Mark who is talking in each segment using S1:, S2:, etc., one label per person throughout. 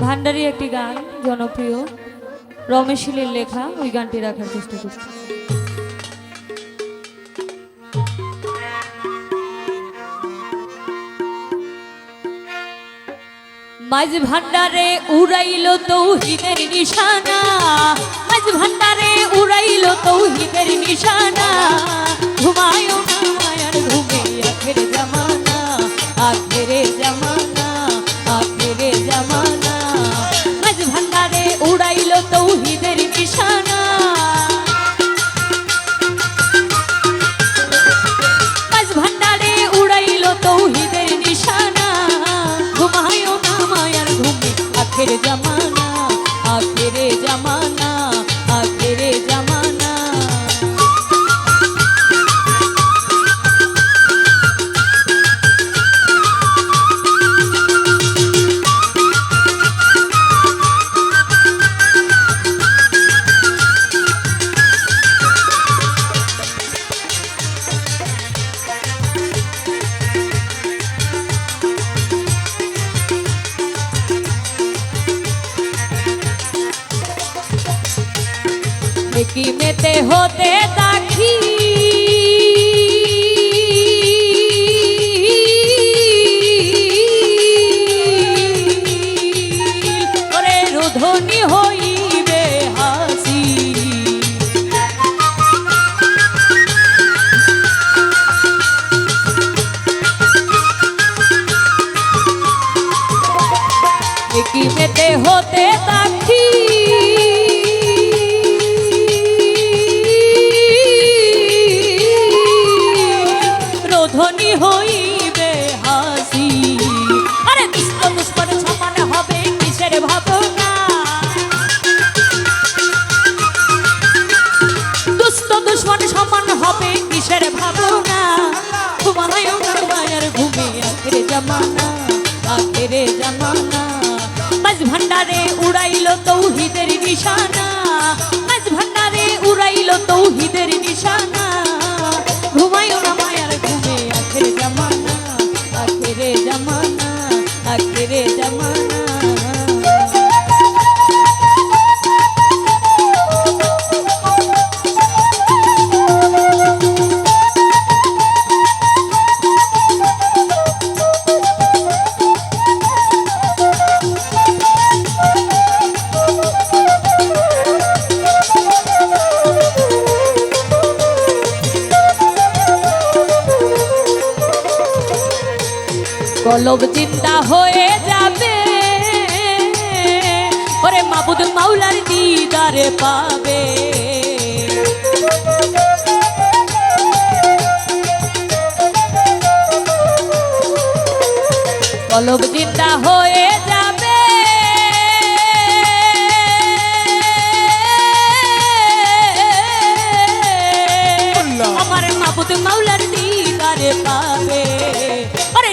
S1: ভান্ডারি একটি গান জনপ্রিয় রমেশ শীলের লেখা, ওই গানটি রাখার চেষ্টা করছি। মাঝ ভান্ডারে উড়াইলো তৌহিদের নিশানা, মাঝ ভান্ডারে উড়াইলো তৌহিদের নিশানা। ঘুমায়ো না মায়ার ঘুমে আখের জামানা, আখেরে জামানা, আখেরে জামানা। মাঝ ভান্ডারে উড়াইলো তৌহিদের নিশানা, মাঝ ভান্ডারে উড়াইলো তৌহিদের নিশানা। ঘুমায়ো না মায়ার ঘুমে আখের জামানা, আখেরে জামানা, আখেরে জামানা। কি মেতে হতে দাখি ওরে রোধনি হইবে হাসি। কি মেতে হতে দাখি ধনী হইবে হাসি। আরে দুষ্ট দুষ্কর সমান হবে কিসের ভাবনা, দুষ্ট দুশ্মন সমান হবে কিসের ভাবনা। ঘুমায় মায়ার ঘুমে আখেরে জামানা, আখেরে জামানা। মাঝ ভান্ডারে উড়াইলো তৌহিদের নিশানা, মাঝ ভান্ডারে উড়াইলো তৌহিদের নিশানা। ঘুমায় না মায়ার ঘুমে আখেরে জামানা, আখেরে জামানা, আখেরে জামানা। কলব চিন্তা হয়ে যাবে ওরে মাবুদ মাওলার দিদারে পাবে। কলব চিন্তা হয়ে যাবে আমার মাবুদ মাওলার দিদারে পাবে।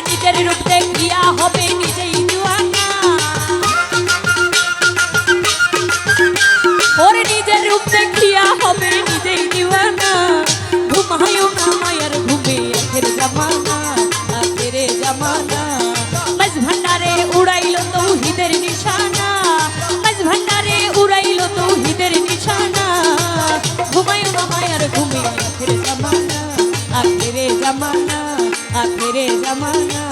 S1: নিজের রূপ দেখিয়া হবে নিজেই দিওয়ানা, ওরে নিজের রূপ দেখিয়া হবে নিজেই দিওয়ানা। ঘুমায়ো না মায়ার ঘুমে আখের জামানা, আখেরে জামানা। মাঝ ভান্ডারে উড়াইলো তৌহিদের নিশানা, মাঝ ভান্ডারে উড়াইলো তৌহিদের নিশানা। ঘুমায়ো না মায়ার ঘুমে আখের জামানা, আখেরে জামানা, আখেরে জামানা।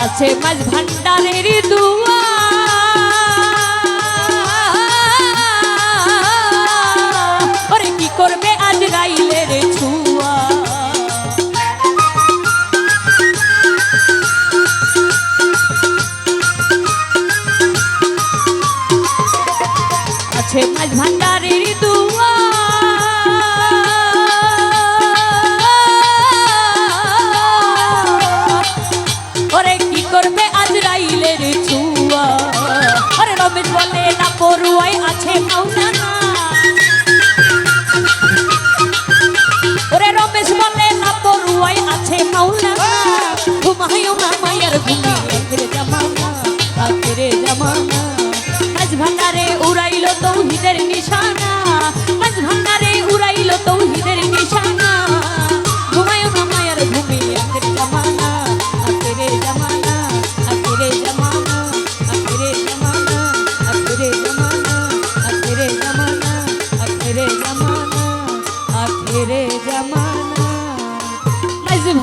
S1: আছে মাঝ ভান্ডারের দুয়া, ওরে কি করবে আজ রাইলের ছুয়া। আছে মাঝ ভান্ডারের দুয়া, ওরে কি করবে আজ রাইলের ছুয়া। আরে রমেশ বলে না পড়ুয়াই আছে মাওলানা, ওরে রমেশ বলে না পড়ুয়াই আছে মাওলানা। ঘুমায়ো না মায়ার ঘুমে আখেরে জামানা,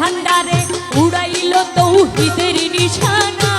S1: ভান্ডারে উড়াইল তৌহিদের নিশানা